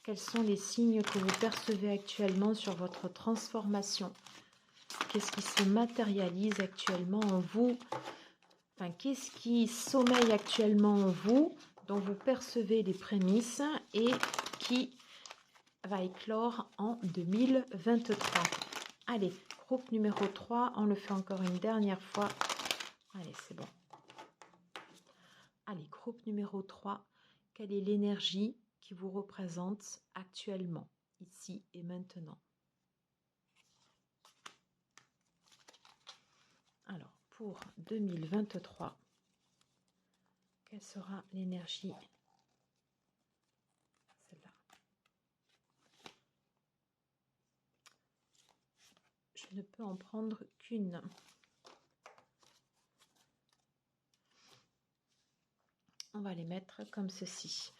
Quels sont les signes que vous percevez actuellement sur votre transformation? Qu'est-ce qui se matérialise actuellement en vous? Enfin, qu'est-ce qui sommeille actuellement en vous, dont vous percevez les prémices et qui va éclore en 2023. Allez, groupe numéro 3, on le fait encore une dernière fois. Allez, c'est bon. Allez, groupe numéro 3, quelle est l'énergie qui vous représente actuellement, ici et maintenant? Alors, pour 2023, quelle sera l'énergie? Celle-là. Je ne peux en prendre qu'une. On va les mettre comme ceci.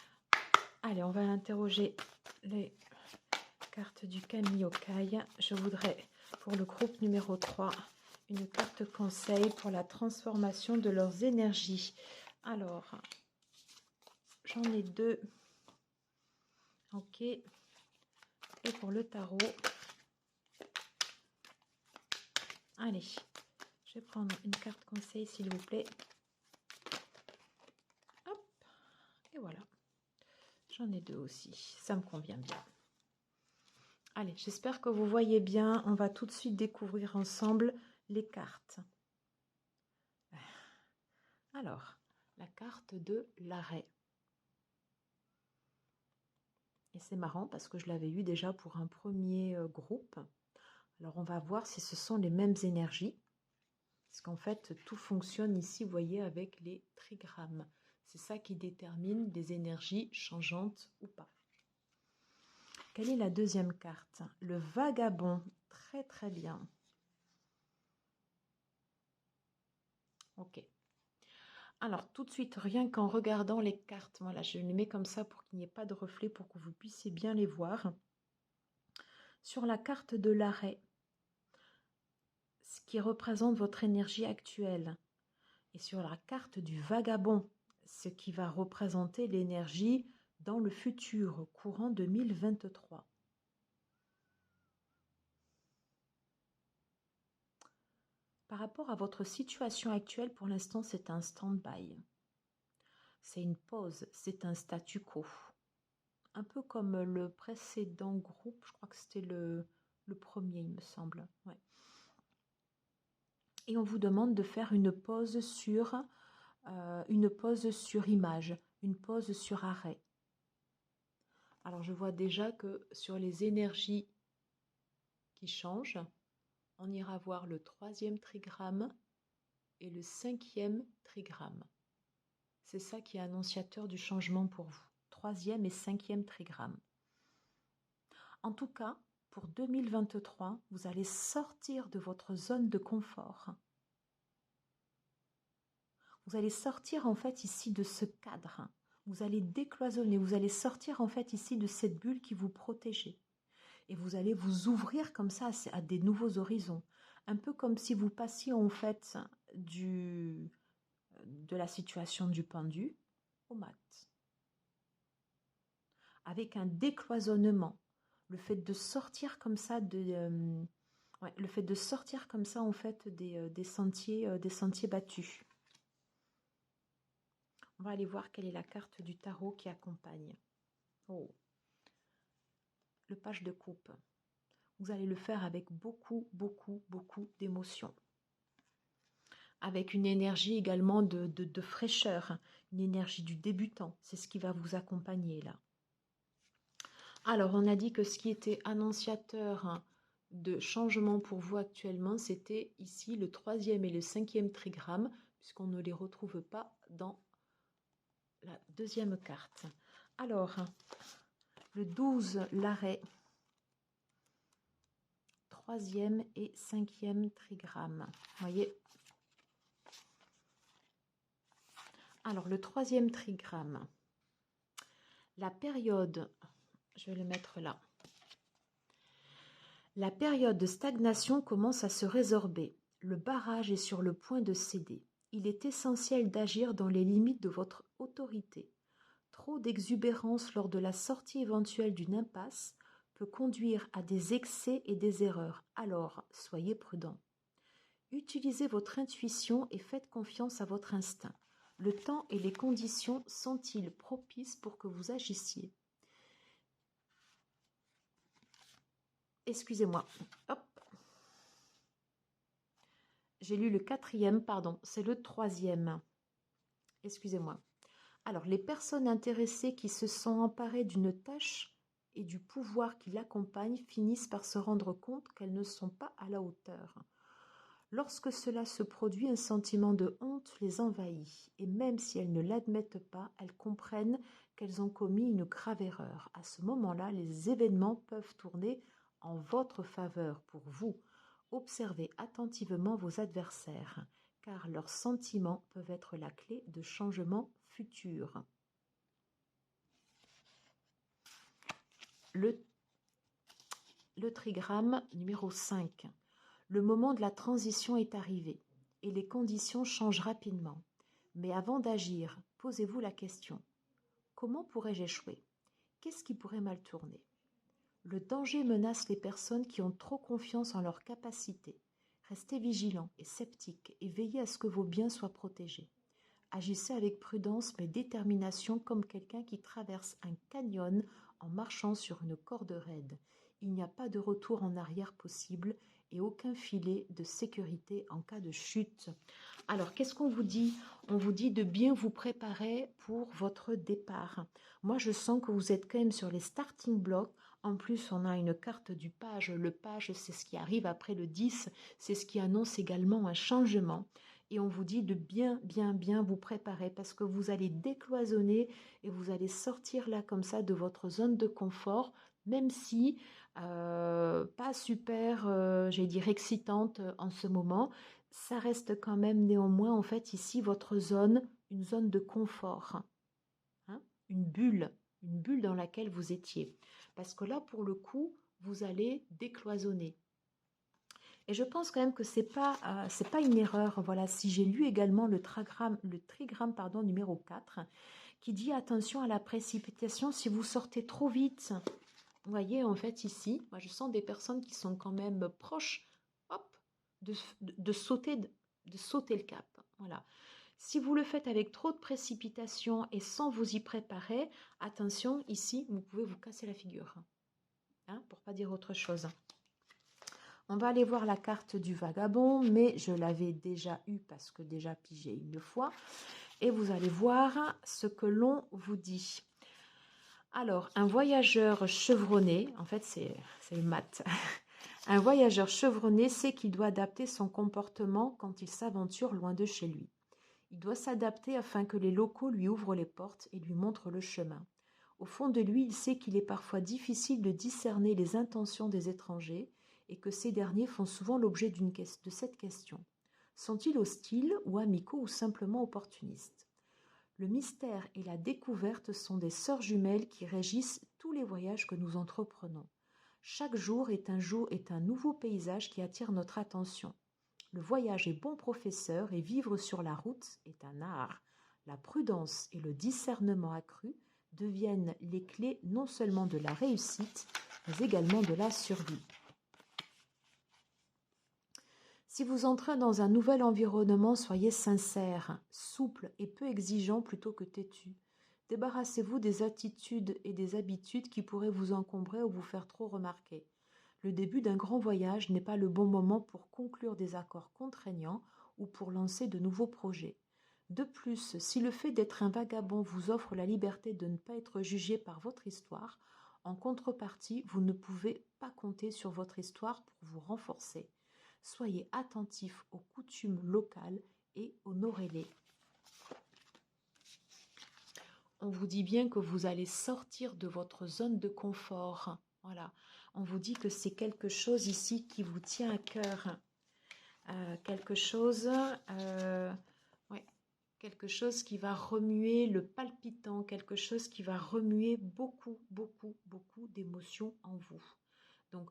Allez, on va interroger les cartes du Kami Okai. Je voudrais, pour le groupe numéro 3, une carte conseil pour la transformation de leurs énergies. Alors, j'en ai deux. Ok. Et pour le tarot, allez, je vais prendre une carte conseil, s'il vous plaît. Hop. Et voilà. J'en ai deux aussi. Ça me convient bien. Allez, j'espère que vous voyez bien. On va tout de suite découvrir ensemble les cartes. Alors, la carte de l'arrêt. Et c'est marrant parce que je l'avais eu déjà pour un premier groupe. Alors, on va voir si ce sont les mêmes énergies. Parce qu'en fait, tout fonctionne ici, vous voyez, avec les trigrammes. C'est ça qui détermine les énergies changeantes ou pas. Quelle est la deuxième carte? Le vagabond. Très, très bien. Ok. Alors, tout de suite, rien qu'en regardant les cartes, voilà, je les mets comme ça pour qu'il n'y ait pas de reflet, pour que vous puissiez bien les voir. Sur la carte de l'arrêt, ce qui représente votre énergie actuelle, et sur la carte du vagabond, ce qui va représenter l'énergie dans le futur, courant 2023. Par rapport à votre situation actuelle, pour l'instant, c'est un stand-by. C'est une pause, c'est un statu quo. Un peu comme le précédent groupe, je crois que c'était le premier, il me semble. Ouais. Et on vous demande de faire une pause sur image, une pause sur arrêt. Alors je vois déjà que sur les énergies qui changent, on ira voir le 3e trigramme et le 5e trigramme. C'est ça qui est annonciateur du changement pour vous. 3e et 5e trigramme. En tout cas, pour 2023, vous allez sortir de votre zone de confort. Vous allez sortir en fait ici de ce cadre. Vous allez décloisonner, vous allez sortir en fait ici de cette bulle qui vous protégeait. Et vous allez vous ouvrir comme ça à des nouveaux horizons. Un peu comme si vous passiez en fait de la situation du pendu au mat. Avec un décloisonnement. Le fait de sortir comme ça le fait de sortir comme ça en fait des sentiers battus. On va aller voir quelle est la carte du tarot qui accompagne. Oh, le page de coupe. Vous allez le faire avec beaucoup, beaucoup, beaucoup d'émotion. Avec une énergie également de fraîcheur, une énergie du débutant. C'est ce qui va vous accompagner là. Alors, on a dit que ce qui était annonciateur de changement pour vous actuellement, c'était ici le 3e et le 5e trigramme, puisqu'on ne les retrouve pas dans la 2e carte. Alors, le 12, l'arrêt, 3e et 5e trigramme. Vous voyez? Alors, le 3e trigramme, la période, je vais le mettre là. La période de stagnation commence à se résorber. Le barrage est sur le point de céder. Il est essentiel d'agir dans les limites de votre autorité. Trop d'exubérance lors de la sortie éventuelle d'une impasse peut conduire à des excès et des erreurs. Alors, soyez prudent. Utilisez votre intuition et faites confiance à votre instinct. Le temps et les conditions sont-ils propices pour que vous agissiez? Excusez-moi. Hop. J'ai lu le 4e, pardon, c'est le 3e. Excusez-moi. Alors, les personnes intéressées qui se sont emparées d'une tâche et du pouvoir qui l'accompagne finissent par se rendre compte qu'elles ne sont pas à la hauteur. Lorsque cela se produit, un sentiment de honte les envahit, et même si elles ne l'admettent pas, elles comprennent qu'elles ont commis une grave erreur. À ce moment-là, les événements peuvent tourner en votre faveur pour vous. Observez attentivement vos adversaires, car leurs sentiments peuvent être la clé de changements futurs. Le trigramme numéro 5. Le moment de la transition est arrivé et les conditions changent rapidement. Mais avant d'agir, posez-vous la question. Comment pourrais-je échouer? Qu'est-ce qui pourrait mal tourner? Le danger menace les personnes qui ont trop confiance en leurs capacités. Restez vigilants et sceptiques et veillez à ce que vos biens soient protégés. Agissez avec prudence mais détermination comme quelqu'un qui traverse un canyon en marchant sur une corde raide. Il n'y a pas de retour en arrière possible et aucun filet de sécurité en cas de chute. Alors, qu'est-ce qu'on vous dit? On vous dit de bien vous préparer pour votre départ. Moi, je sens que vous êtes quand même sur les starting blocks. En plus, on a une carte du page. Le page, c'est ce qui arrive après le 10. C'est ce qui annonce également un changement. Et on vous dit de bien vous préparer parce que vous allez décloisonner et vous allez sortir là comme ça de votre zone de confort, même si pas super, j'allais dire excitante en ce moment. Ça reste quand même néanmoins en fait ici votre zone, une zone de confort, hein, une bulle dans laquelle vous étiez. Parce que là pour le coup, vous allez décloisonner. Et je pense quand même que c'est pas une erreur. Voilà, si j'ai lu également le trigramme numéro 4, qui dit attention à la précipitation si vous sortez trop vite. Vous voyez, en fait, ici, moi, je sens des personnes qui sont quand même proches, hop, de sauter le cap. Voilà. Si vous le faites avec trop de précipitation et sans vous y préparer, attention, ici, vous pouvez vous casser la figure. Hein, pour pas dire autre chose. On va aller voir la carte du vagabond, mais je l'avais déjà eu parce que déjà pigé une fois. Et vous allez voir ce que l'on vous dit. Alors, un voyageur chevronné, en fait c'est le mat. Un voyageur chevronné sait qu'il doit adapter son comportement quand il s'aventure loin de chez lui. Il doit s'adapter afin que les locaux lui ouvrent les portes et lui montrent le chemin. Au fond de lui, il sait qu'il est parfois difficile de discerner les intentions des étrangers et que ces derniers font souvent l'objet de cette question. Sont-ils hostiles ou amicaux ou simplement opportunistes? Le mystère et la découverte sont des sœurs jumelles qui régissent tous les voyages que nous entreprenons. Chaque jour est un nouveau paysage qui attire notre attention. Le voyage est bon professeur et vivre sur la route est un art. La prudence et le discernement accru deviennent les clés non seulement de la réussite, mais également de la survie. Si vous entrez dans un nouvel environnement, soyez sincère, souple et peu exigeant plutôt que têtu. Débarrassez-vous des attitudes et des habitudes qui pourraient vous encombrer ou vous faire trop remarquer. Le début d'un grand voyage n'est pas le bon moment pour conclure des accords contraignants ou pour lancer de nouveaux projets. De plus, si le fait d'être un vagabond vous offre la liberté de ne pas être jugé par votre histoire, en contrepartie, vous ne pouvez pas compter sur votre histoire pour vous renforcer. Soyez attentifs aux coutumes locales et honorez-les. On vous dit bien que vous allez sortir de votre zone de confort. Voilà, on vous dit que c'est quelque chose ici qui vous tient à cœur. Quelque chose qui va remuer le palpitant, quelque chose qui va remuer beaucoup, beaucoup, beaucoup d'émotions en vous. Donc,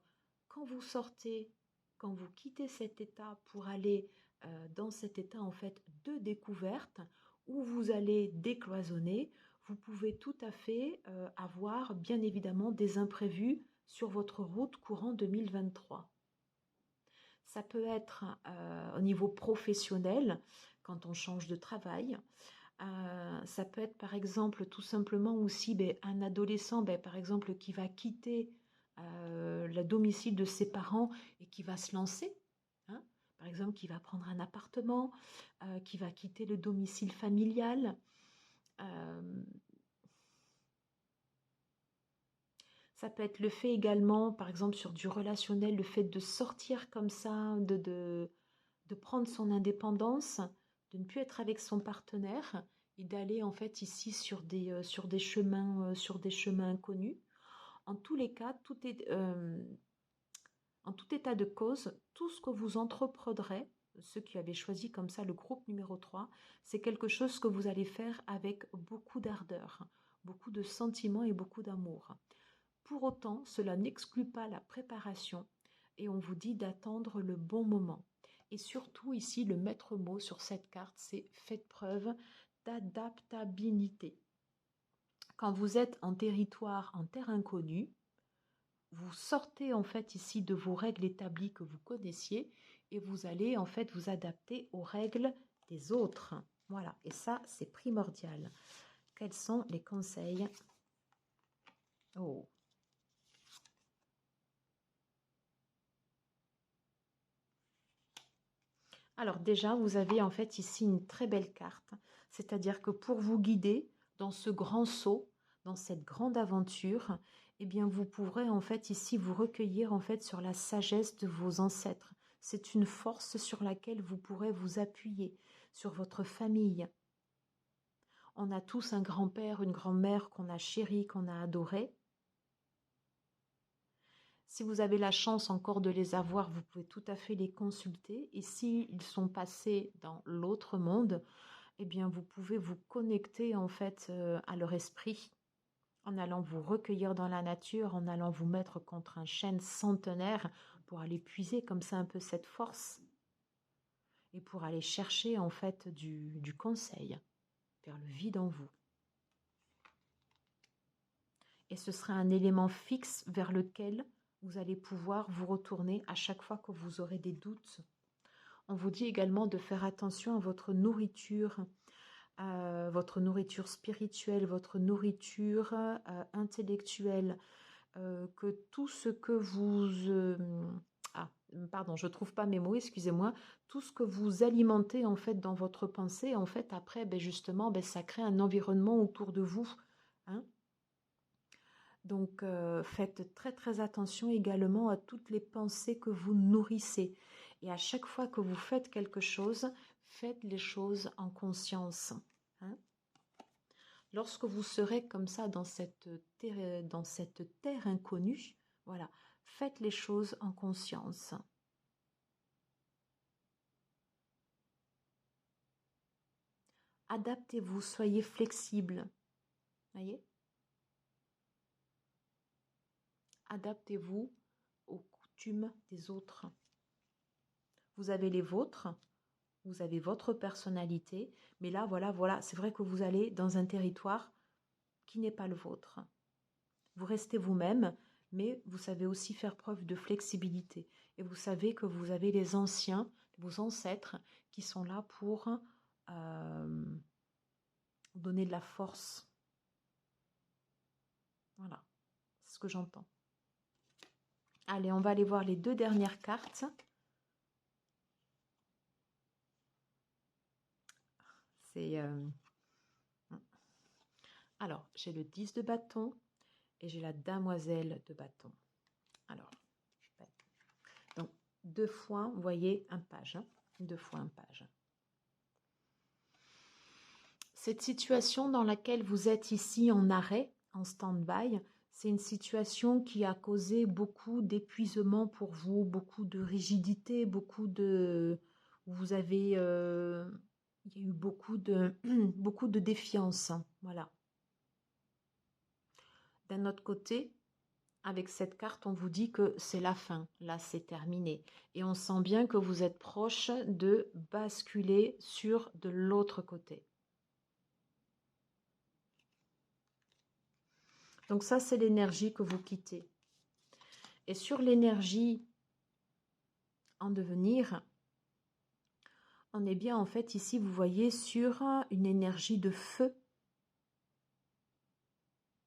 quand vous sortez, quand vous quittez cet état pour aller dans cet état en fait de découverte, où vous allez décloisonner, vous pouvez tout à fait avoir bien évidemment des imprévus sur votre route courant 2023. Ça peut être au niveau professionnel, quand on change de travail. Ça peut être par exemple tout simplement aussi un adolescent par exemple qui va quitter le domicile de ses parents et qui va se lancer. Hein, par exemple qui va prendre un appartement, qui va quitter le domicile familial. Ça peut être le fait également, par exemple sur du relationnel, le fait de sortir comme ça, de prendre son indépendance, de ne plus être avec son partenaire et d'aller en fait ici sur des chemins inconnus. En tous les cas, en tout état de cause, tout ce que vous entreprendrez, ceux qui avaient choisi comme ça le groupe numéro 3, c'est quelque chose que vous allez faire avec beaucoup d'ardeur, beaucoup de sentiments et beaucoup d'amour. Pour autant, cela n'exclut pas la préparation et on vous dit d'attendre le bon moment. Et surtout ici, le maître mot sur cette carte, c'est faites preuve d'adaptabilité. Quand vous êtes en territoire, en terre inconnue, vous sortez en fait ici de vos règles établies que vous connaissiez et vous allez en fait vous adapter aux règles des autres. Voilà, et ça c'est primordial. Quels sont les conseils? Oh. Alors déjà, vous avez en fait ici une très belle carte, c'est-à-dire que pour vous guider dans ce grand saut, dans cette grande aventure, eh bien vous pourrez en fait ici vous recueillir en fait sur la sagesse de vos ancêtres. C'est une force sur laquelle vous pourrez vous appuyer, sur votre famille. On a tous un grand-père, une grand-mère qu'on a chéri, qu'on a adoré. Si vous avez la chance encore de les avoir, vous pouvez tout à fait les consulter. Et s'ils sont passés dans l'autre monde, eh bien vous pouvez vous connecter en fait à leur esprit en allant vous recueillir dans la nature, en allant vous mettre contre un chêne centenaire pour aller puiser comme ça un peu cette force et pour aller chercher en fait du conseil vers le vide en vous. Et ce sera un élément fixe vers lequel vous allez pouvoir vous retourner à chaque fois que vous aurez des doutes. On vous dit également de faire attention à votre nourriture spirituelle, votre nourriture intellectuelle, que tout ce que vous... pardon, je ne trouve pas mes mots, excusez-moi. Tout ce que vous alimentez en fait dans votre pensée, en fait après, justement, ça crée un environnement autour de vous. Hein. Donc, faites très très attention également à toutes les pensées que vous nourrissez. Et à chaque fois que vous faites quelque chose, faites les choses en conscience. Hein. Lorsque vous serez comme ça dans cette terre inconnue, voilà, faites les choses en conscience. Adaptez-vous, soyez flexible. Voyez? Adaptez-vous aux coutumes des autres. Vous avez les vôtres, vous avez votre personnalité, mais là, voilà, c'est vrai que vous allez dans un territoire qui n'est pas le vôtre. Vous restez vous-même, mais vous savez aussi faire preuve de flexibilité. Et vous savez que vous avez les anciens, vos ancêtres, qui sont là pour donner de la force. Voilà, c'est ce que j'entends. Allez, on va aller voir les 2 dernières cartes. C'est... Alors, j'ai le 10 de bâton et j'ai la demoiselle de bâton. Alors, donc 2 fois, vous voyez, un page. 2 fois un page. Cette situation dans laquelle vous êtes ici en arrêt, en stand-by, c'est une situation qui a causé beaucoup d'épuisement pour vous, beaucoup de rigidité, beaucoup de... Vous avez... il y a eu beaucoup de défiance. Voilà. D'un autre côté, avec cette carte, on vous dit que c'est la fin. Là, c'est terminé. Et on sent bien que vous êtes proche de basculer sur de l'autre côté. Donc ça, c'est l'énergie que vous quittez. Et sur l'énergie en devenir, on est bien en fait ici, vous voyez, sur une énergie de feu.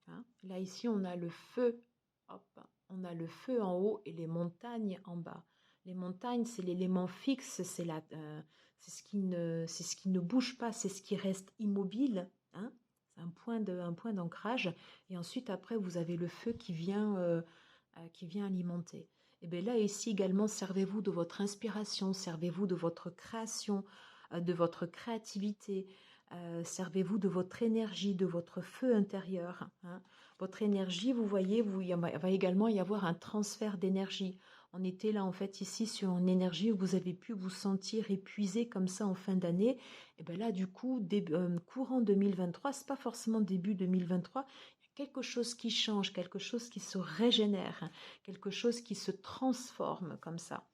Hein, là, ici, on a le feu. Hop, on a le feu en haut et les montagnes en bas. Les montagnes, c'est l'élément fixe, c'est ce qui ne bouge pas, c'est ce qui reste immobile. Hein, c'est un point d'ancrage. Et ensuite, après, vous avez le feu qui vient alimenter. Et bien là, ici également, servez-vous de votre inspiration, servez-vous de votre création, de votre créativité, servez-vous de votre énergie, de votre feu intérieur. Hein. Votre énergie, vous voyez, il va également y avoir un transfert d'énergie. On était là en fait ici sur une énergie où vous avez pu vous sentir épuisé comme ça en fin d'année. Et bien là, du coup, courant 2023, c'est pas forcément début 2023, quelque chose qui change, quelque chose qui se régénère, quelque chose qui se transforme comme ça.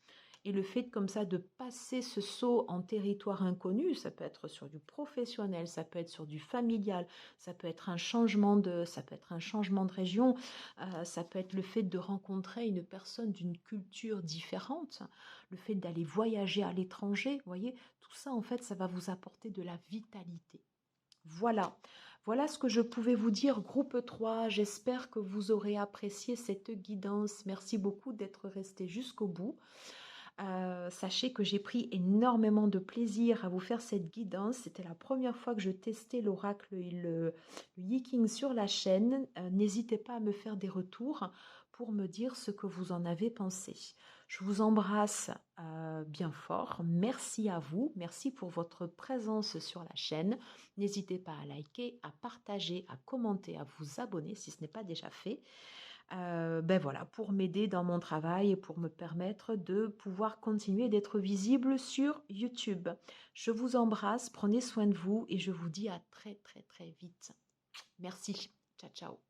Et le fait comme ça de passer ce saut en territoire inconnu, ça peut être sur du professionnel, ça peut être sur du familial, ça peut être un changement de région, ça peut être le fait de rencontrer une personne d'une culture différente, le fait d'aller voyager à l'étranger, vous voyez, tout ça en fait, ça va vous apporter de la vitalité. Voilà, voilà ce que je pouvais vous dire, groupe 3. J'espère que vous aurez apprécié cette guidance. Merci beaucoup d'être resté jusqu'au bout. Sachez que j'ai pris énormément de plaisir à vous faire cette guidance. C'était la première fois que je testais l'oracle et le Yiking sur la chaîne. N'hésitez pas à me faire des retours pour me dire ce que vous en avez pensé. Je vous embrasse bien fort. Merci à vous. Merci pour votre présence sur la chaîne. N'hésitez pas à liker, à partager, à commenter, à vous abonner si ce n'est pas déjà fait. Ben voilà, pour m'aider dans mon travail et pour me permettre de pouvoir continuer d'être visible sur YouTube. Je vous embrasse, prenez soin de vous et je vous dis à très très très vite. Merci, ciao ciao.